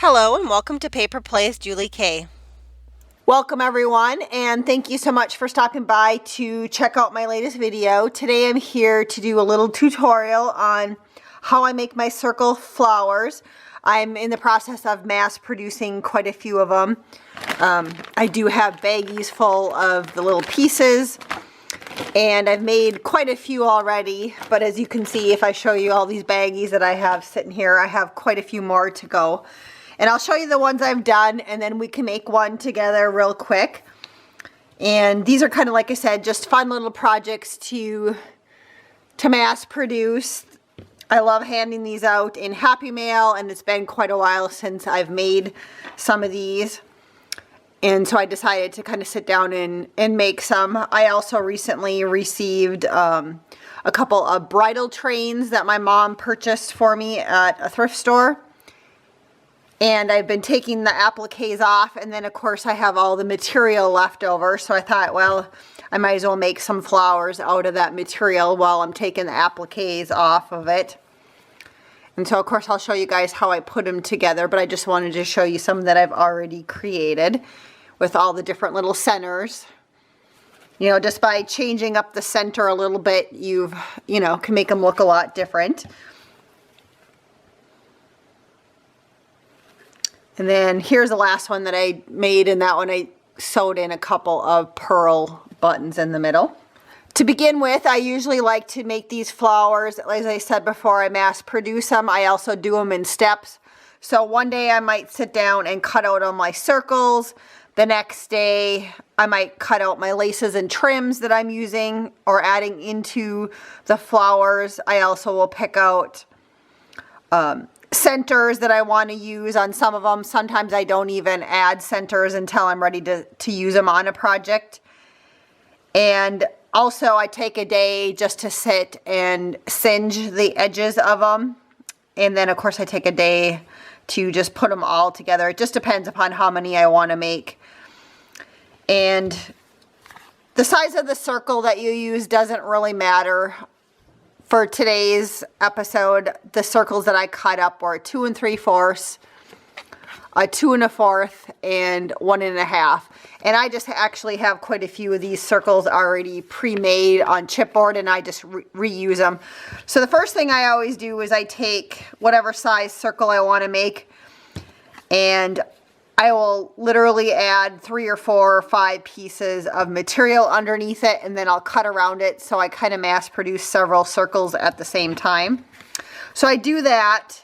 Hello and welcome to Paper Plays Julie K. Welcome everyone, and thank you so much for stopping by to check out my latest video. Today I'm here to do a little tutorial on how I make my circle flowers. I'm in the process of mass producing quite a few of them. I do have baggies full of the little pieces, and I've made quite a few already, but as you can see, if I show you all these baggies that I have sitting here, I have quite a few more to go. And I'll show you the ones I've done, and then we can make one together real quick. And these are kind of, like I said, just fun little projects to mass produce. I love handing these out in Happy Mail, and it's been quite a while since I've made some of these. And so I decided to kind of sit down and make some. I also recently received a couple of bridal trains that my mom purchased for me at a thrift store. And I've been taking the appliques off, and then of course I have all the material left over, so I thought, well, I might as well make some flowers out of that material while I'm taking the appliques off of it. And so of course I'll show you guys how I put them together, but I just wanted to show you some that I've already created with all the different little centers. You know, just by changing up the center a little bit, you can make them look a lot different. And then here's the last one that I made, and that one I sewed in a couple of pearl buttons in the middle. To begin with, I usually like to make these flowers, as I said before, I mass produce them. I also do them in steps. So one day I might sit down and cut out all my circles. The next day I might cut out my laces and trims that I'm using or adding into the flowers. I also will pick out centers that I want to use on some of them. Sometimes I don't even add centers until I'm ready to use them on a project. And also I take a day just to sit and singe the edges of them. And then of course I take a day to just put them all together. It just depends upon how many I want to make. And the size of the circle that you use doesn't really matter. For today's episode, the circles that I cut up were 2 3/4, a 2 1/4, and 1 1/2. And I just actually have quite a few of these circles already pre-made on chipboard, and I just reuse them. So the first thing I always do is I take whatever size circle I want to make, and I will literally add 3 or 4 or 5 pieces of material underneath it, and then I'll cut around it, so I kind of mass produce several circles at the same time. So I do that,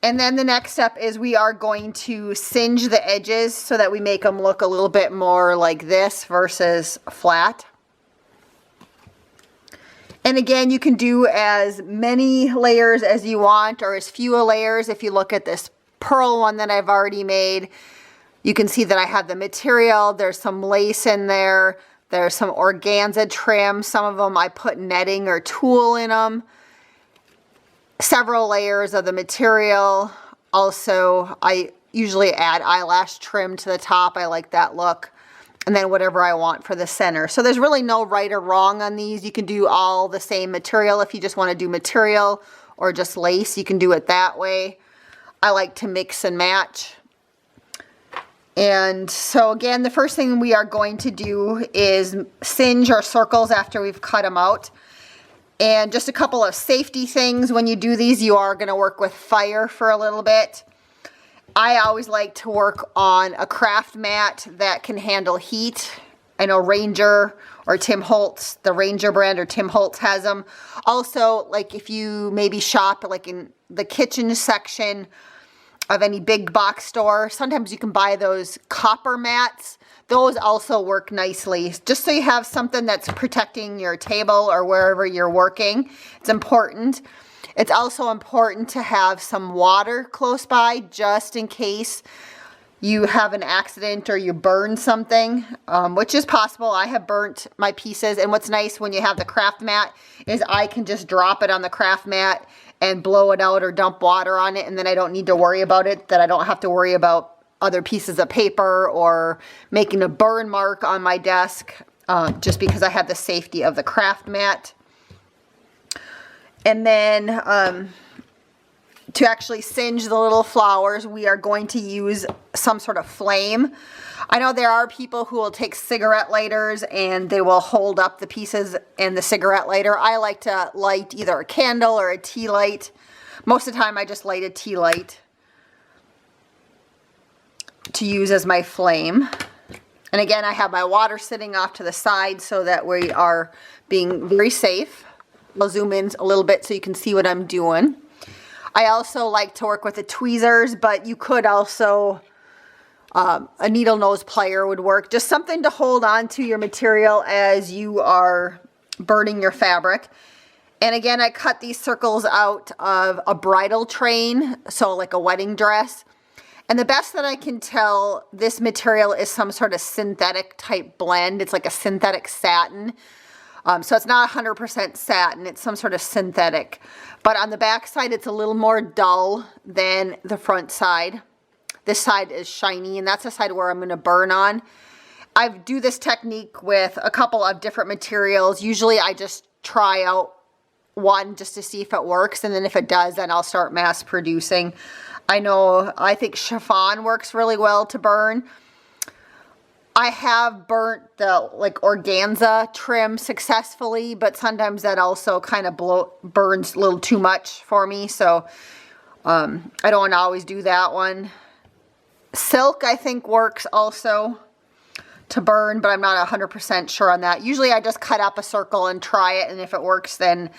and then the next step is we are going to singe the edges so that we make them look a little bit more like this versus flat. And again, you can do as many layers as you want or as few layers. If you look at this pearl one that I've already made, you can see that I have the material. There's some lace in there. There's some organza trim. Some of them I put netting or tulle in them. Several layers of the material. Also, I usually add eyelash trim to the top. I like that look. And then whatever I want for the center. So there's really no right or wrong on these. You can do all the same material. If you just want to do material or just lace, you can do it that way. I like to mix and match. And so again, the first thing we are going to do is singe our circles after we've cut them out. And just a couple of safety things. When you do these, you are going to work with fire for a little bit. I always like to work on a craft mat that can handle heat. I know Ranger or Tim Holtz, the Ranger brand or Tim Holtz has them. Also, like if you maybe shop like in the kitchen section of any big box store, sometimes you can buy those copper mats. Those also work nicely. Just so you have something that's protecting your table or wherever you're working. It's important. It's also important to have some water close by just in case you have an accident or you burn something, which is possible. I have burnt my pieces, and what's nice when you have the craft mat is I can just drop it on the craft mat and blow it out or dump water on it, and then I don't need to worry about it, that I don't have to worry about other pieces of paper or making a burn mark on my desk, just because I have the safety of the craft mat. And then to actually singe the little flowers, we are going to use some sort of flame. I know there are people who will take cigarette lighters and they will hold up the pieces in the cigarette lighter. I like to light either a candle or a tea light. Most of the time I just light a tea light to use as my flame. And again, I have my water sitting off to the side so that we are being very safe. I'll zoom in a little bit so you can see what I'm doing. I also like to work with the tweezers, but you could also, a needle nose plier would work. Just something to hold on to your material as you are burning your fabric. And again, I cut these circles out of a bridal train, so like a wedding dress. And the best that I can tell, this material is some sort of synthetic type blend. It's like a synthetic satin. So it's not 100% satin, it's some sort of synthetic. But on the back side, it's a little more dull than the front side. This side is shiny, and that's the side where I'm going to burn on. I do this technique with a couple of different materials. Usually I just try out one just to see if it works, and then if it does, then I'll start mass producing. I think chiffon works really well to burn. I have burnt the like organza trim successfully, but sometimes that also kind of burns a little too much for me, so I don't want to always do that one. Silk I think works also to burn, but I'm not 100% sure on that. Usually I just cut up a circle and try it, and if it works then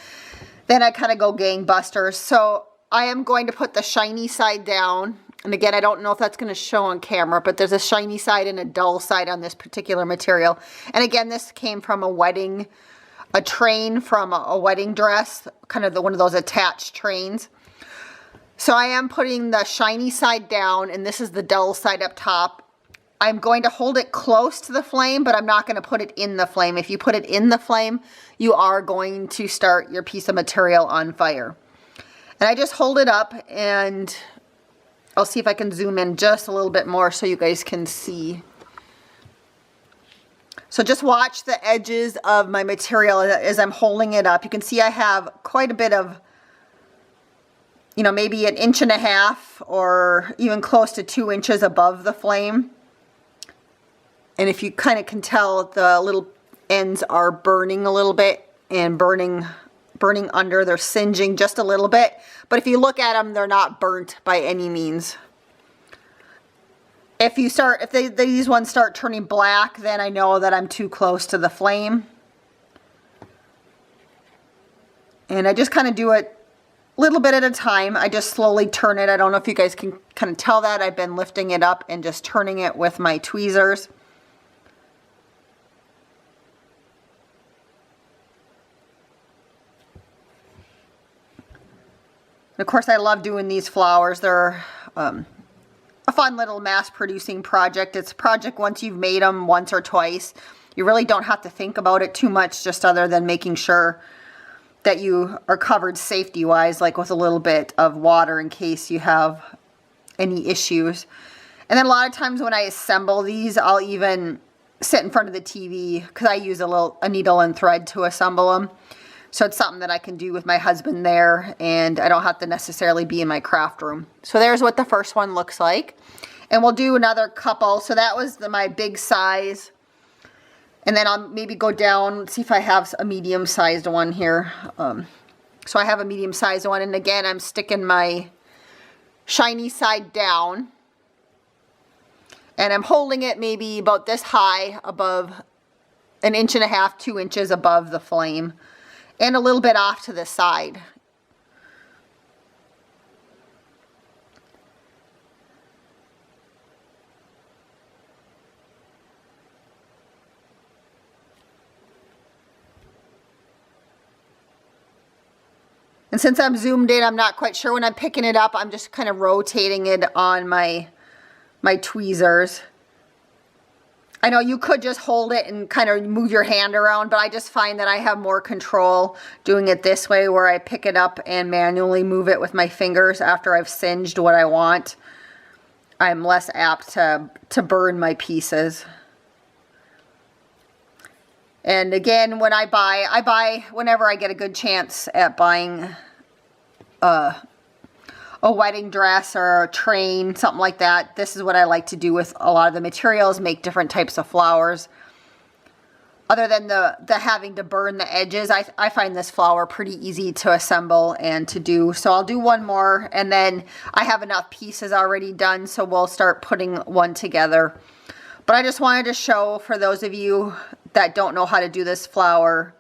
I kind of go gangbusters. So I am going to put the shiny side down. And again, I don't know if that's going to show on camera, but there's a shiny side and a dull side on this particular material. And again, this came from a train from a wedding dress, kind of one of those attached trains. So I am putting the shiny side down, and this is the dull side up top. I'm going to hold it close to the flame, but I'm not going to put it in the flame. If you put it in the flame, you are going to start your piece of material on fire. And I just hold it up, and I'll see if I can zoom in just a little bit more so you guys can see. So just watch the edges of my material as I'm holding it up. You can see I have quite a bit of, you know, maybe 1.5 inches or even close to 2 inches above the flame. And if you kind of can tell, the little ends are burning a little bit and burning under. They're singeing just a little bit, but if you look at them, they're not burnt by any means. If these ones start turning black, then I know that I'm too close to the flame. And I just kind of do it a little bit at a time. I just slowly turn it. I don't know if you guys can kind of tell that. I've been lifting it up and just turning it with my tweezers. Of course, I love doing these flowers. They're a fun little mass-producing project. It's a project once you've made them once or twice. You really don't have to think about it too much, just other than making sure that you are covered safety-wise, like with a little bit of water in case you have any issues. And then a lot of times when I assemble these, I'll even sit in front of the TV because I use a needle and thread to assemble them. So it's something that I can do with my husband there, and I don't have to necessarily be in my craft room. So there's what the first one looks like. And we'll do another couple. So that was my big size. And then I'll maybe go down, see if I have a medium-sized one here. So I have a medium-sized one, and again, I'm sticking my shiny side down. And I'm holding it maybe about this high above 1.5 inches, 2 inches above the flame. And a little bit off to the side. And since I'm zoomed in, I'm not quite sure when I'm picking it up. I'm just kind of rotating it on my tweezers. I know you could just hold it and kind of move your hand around, but I just find that I have more control doing it this way, where I pick it up and manually move it with my fingers after I've singed what I want. I'm less apt to burn my pieces. And again, when I buy whenever I get a good chance at buying a a wedding dress or a train, something like that. This is what I like to do with a lot of the materials, make different types of flowers. Other than the having to burn the edges, I find this flower pretty easy to assemble and to do. So I'll do one more, and then I have enough pieces already done, so we'll start putting one together. But I just wanted to show, for those of you that don't know how to do this flower,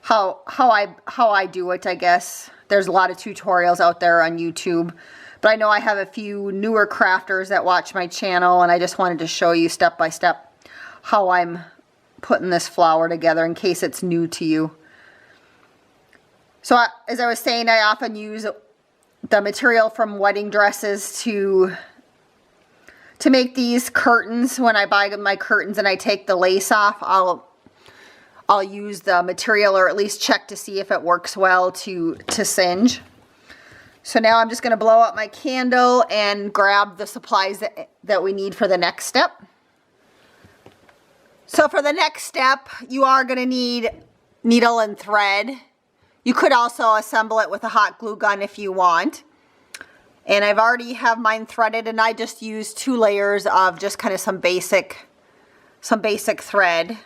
how I do it, I guess. There's a lot of tutorials out there on YouTube, but I know I have a few newer crafters that watch my channel, and I just wanted to show you step by step how I'm putting this flower together in case it's new to you. So as I was saying, I often use the material from wedding dresses to make these curtains. When I buy my curtains and I take the lace off, I'll use the material, or at least check to see if it works well to singe. So now I'm just going to blow out my candle and grab the supplies that we need for the next step. So for the next step, you are going to need needle and thread. You could also assemble it with a hot glue gun if you want. And I've already have mine threaded, and I just use 2 layers of just kind of some basic thread.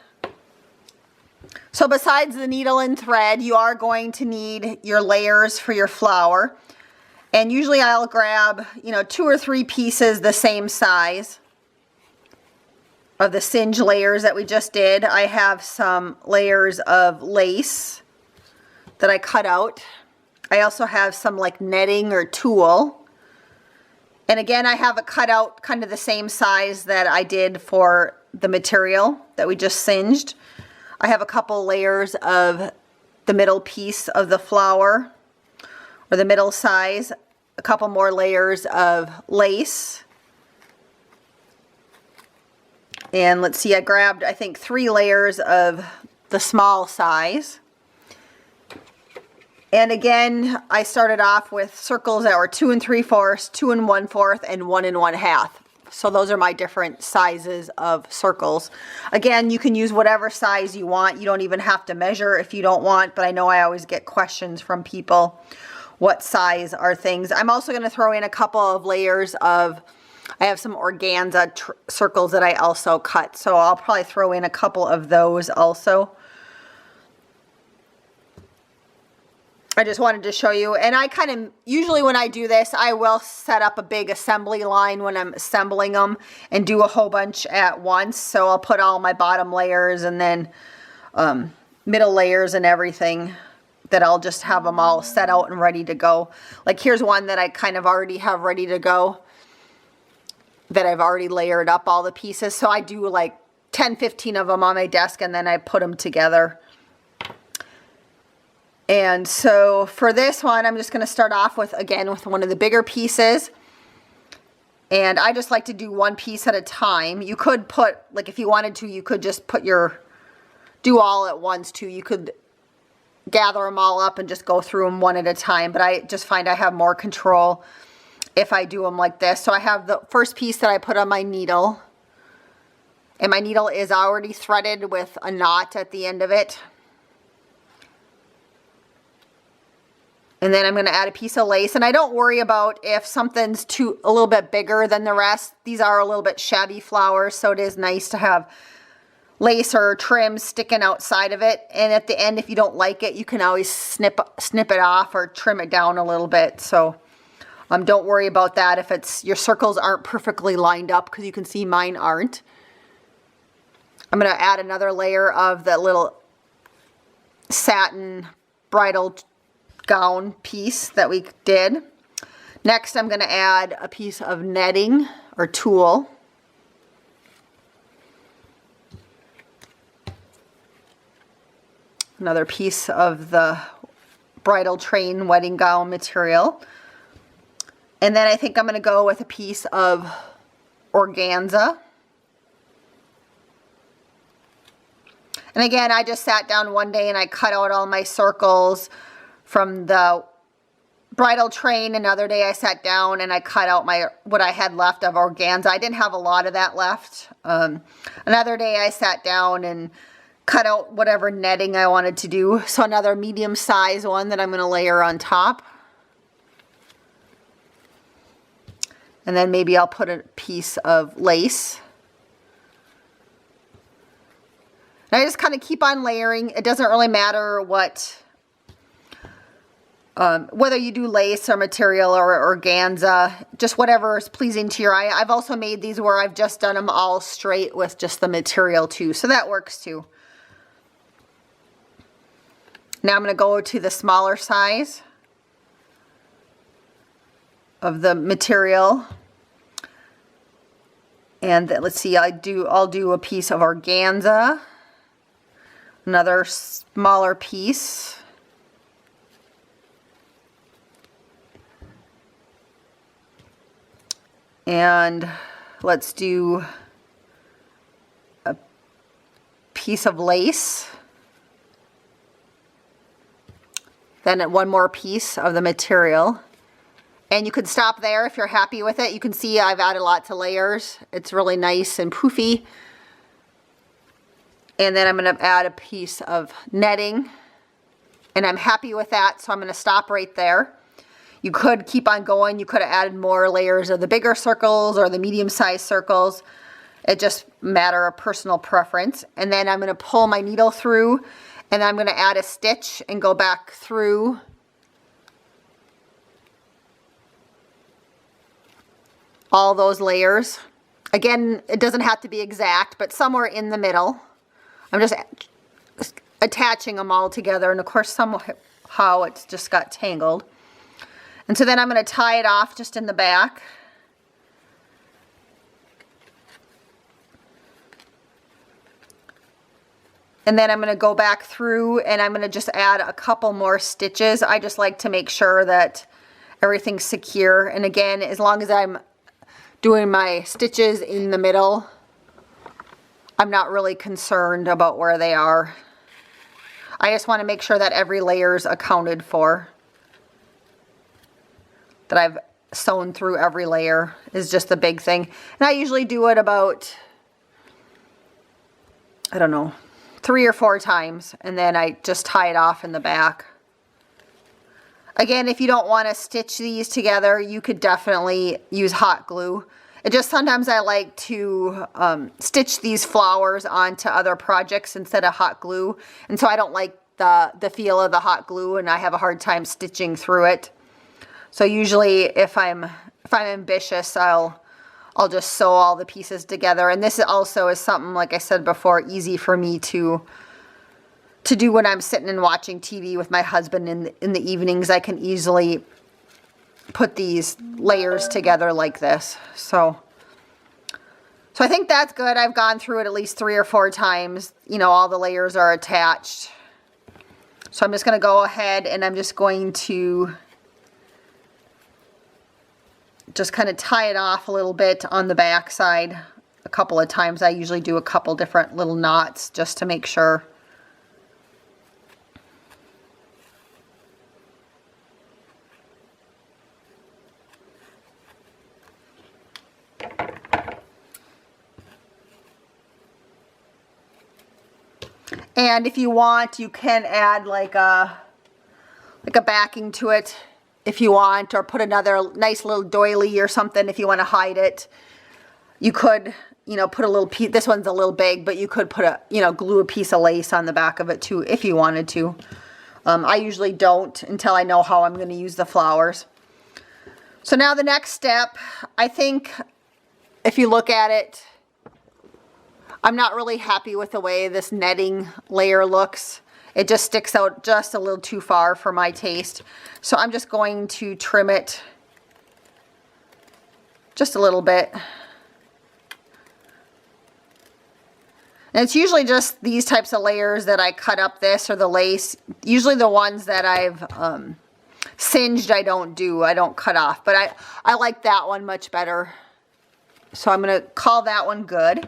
So besides the needle and thread, you are going to need your layers for your flower. And usually I'll grab, 2 or 3 pieces the same size of the singe layers that we just did. I have some layers of lace that I cut out. I also have some like netting or tulle. And again, I have it cut out kind of the same size that I did for the material that we just singed. I have a couple layers of the middle piece of the flower, or the middle size, a couple more layers of lace. And let's see, I grabbed, I think, 3 layers of the small size. And again, I started off with circles that were 2 3/4, 2 1/4, and 1 1/2. So those are my different sizes of circles. Again, you can use whatever size you want. You don't even have to measure if you don't want, but I know I always get questions from people, what size are things. I'm also going to throw in a couple of layers of, I have some organza circles that I also cut, so I'll probably throw in a couple of those also. I just wanted to show you, and I kind of, usually when I do this, I will set up a big assembly line when I'm assembling them and do a whole bunch at once. So I'll put all my bottom layers and then middle layers and everything, that I'll just have them all set out and ready to go. Like here's one that I kind of already have ready to go, that I've already layered up all the pieces. So I do like 10, 15 of them on my desk, and then I put them together. And so for this one, I'm just going to start off with, again, with one of the bigger pieces. And I just like to do one piece at a time. You could put, like if you wanted to, you could just put do all at once too. You could gather them all up and just go through them one at a time. But I just find I have more control if I do them like this. So I have the first piece that I put on my needle. And my needle is already threaded with a knot at the end of it. And then I'm going to add a piece of lace. And I don't worry about if something's a little bit bigger than the rest. These are a little bit shabby flowers, so it is nice to have lace or trim sticking outside of it. And at the end, if you don't like it, you can always snip it off or trim it down a little bit. So don't worry about that if your circles aren't perfectly lined up, because you can see mine aren't. I'm going to add another layer of that little satin bridal gown piece that we did. Next, I'm going to add a piece of netting or tulle. Another piece of the bridal train wedding gown material. And then I think I'm going to go with a piece of organza. And again, I just sat down one day and I cut out all my circles from the bridal train. Another day I sat down and I cut out what I had left of organza. I didn't have a lot of that left. Another day I sat down and cut out whatever netting I wanted to do. So another medium size one that I'm going to layer on top. And then maybe I'll put a piece of lace. And I just kind of keep on layering. It doesn't really matter what, whether you do lace or material or organza, just whatever is pleasing to your eye. I've also made these where I've just done them all straight with just the material too, so that works too. Now I'm going to go to the smaller size of the material, and let's see, I'll do a piece of organza, another smaller piece, and let's do a piece of lace, then one more piece of the material. And you could stop there if you're happy with it. You can see I've added lots of layers. It's really nice and poofy. And then I'm going to add a piece of netting. And I'm happy with that, so I'm going to stop right there. You could keep on going. You could have added more layers of the bigger circles or the medium-sized circles. It just matter of personal preference. And then I'm going to pull my needle through, and I'm going to add a stitch and go back through all those layers. Again, it doesn't have to be exact, but somewhere in the middle. I'm just attaching them all together, and of course somehow it's just got tangled. And so then I'm going to tie it off just in the back. And then I'm going to go back through and I'm going to just add a couple more stitches. I just like to make sure that everything's secure. And again, as long as I'm doing my stitches in the middle, I'm not really concerned about where they are. I just want to make sure that every layer is accounted for. That I've sewn through every layer is just the big thing. And I usually do it about, I don't know, 3 or 4 times, and then I just tie it off in the back. Again, if you don't want to stitch these together, you could definitely use hot glue. It just sometimes I like to stitch these flowers onto other projects instead of hot glue, and so I don't like the feel of the hot glue, and I have a hard time stitching through it. So usually if I'm ambitious, I'll just sew all the pieces together. And this also is something, like I said before, easy for me to do when I'm sitting and watching TV with my husband in the evenings. I can easily put these layers together like this. So I think that's good. I've gone through it at least 3 or 4 times. You know, all the layers are attached. So I'm just going to go ahead and I'm just going to just kind of tie it off a little bit on the back side a couple of times. I usually do a couple different little knots just to make sure. And if you want, you can add like a backing to it if you want, or put another nice little doily or something if you want to hide it. You could, you know, put a little piece. This one's a little big, but you could put a, you know, glue a piece of lace on the back of it too if you wanted to. I usually don't until I know how I'm going to use the flowers. So now the next step, I think if you look at it, I'm not really happy with the way this netting layer looks. It just sticks out just a little too far for my taste. So I'm just going to trim it just a little bit. And it's usually just these types of layers that I cut up this or the lace. Usually the ones that I've singed I don't cut off. But I like that one much better. So I'm going to call that one good.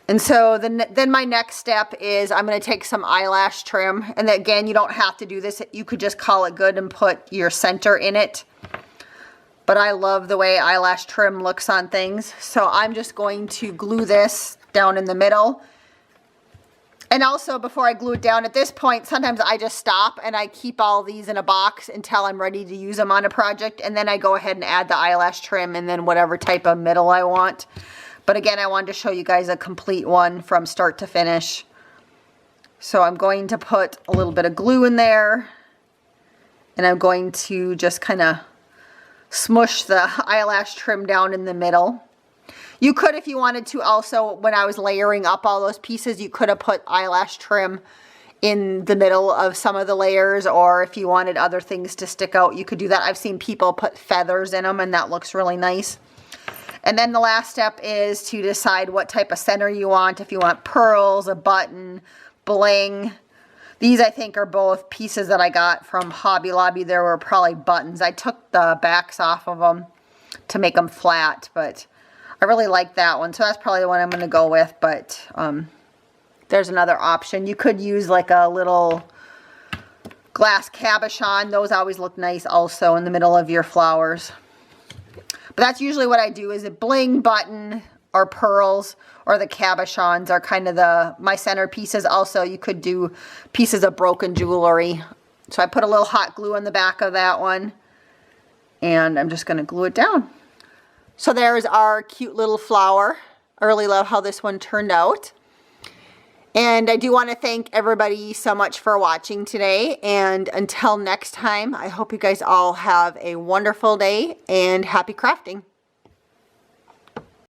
And so then my next step is I'm going to take some eyelash trim. And again, you don't have to do this. You could just call it good and put your center in it. But I love the way eyelash trim looks on things. So I'm just going to glue this down in the middle. And also, before I glue it down, at this point, sometimes I just stop and I keep all these in a box until I'm ready to use them on a project. And then I go ahead and add the eyelash trim and then whatever type of middle I want. But again, I wanted to show you guys a complete one from start to finish. So I'm going to put a little bit of glue in there. And I'm going to just kind of smush the eyelash trim down in the middle. You could, if you wanted to, also, when I was layering up all those pieces, you could have put eyelash trim in the middle of some of the layers, or if you wanted other things to stick out, you could do that. I've seen people put feathers in them, and that looks really nice. And then the last step is to decide what type of center you want. If you want pearls, a button, bling. These, I think, are both pieces that I got from Hobby Lobby. There were probably buttons. I took the backs off of them to make them flat, but I really like that one, so that's probably the one I'm going to go with, but there's another option. You could use like a little glass cabochon. Those always look nice also in the middle of your flowers. But that's usually what I do, is a bling, button, or pearls, or the cabochons are kind of my center pieces. Also, you could do pieces of broken jewelry. So I put a little hot glue on the back of that one, and I'm just going to glue it down. So there's our cute little flower. I really love how this one turned out. And I do want to thank everybody so much for watching today. And until next time, I hope you guys all have a wonderful day and happy crafting.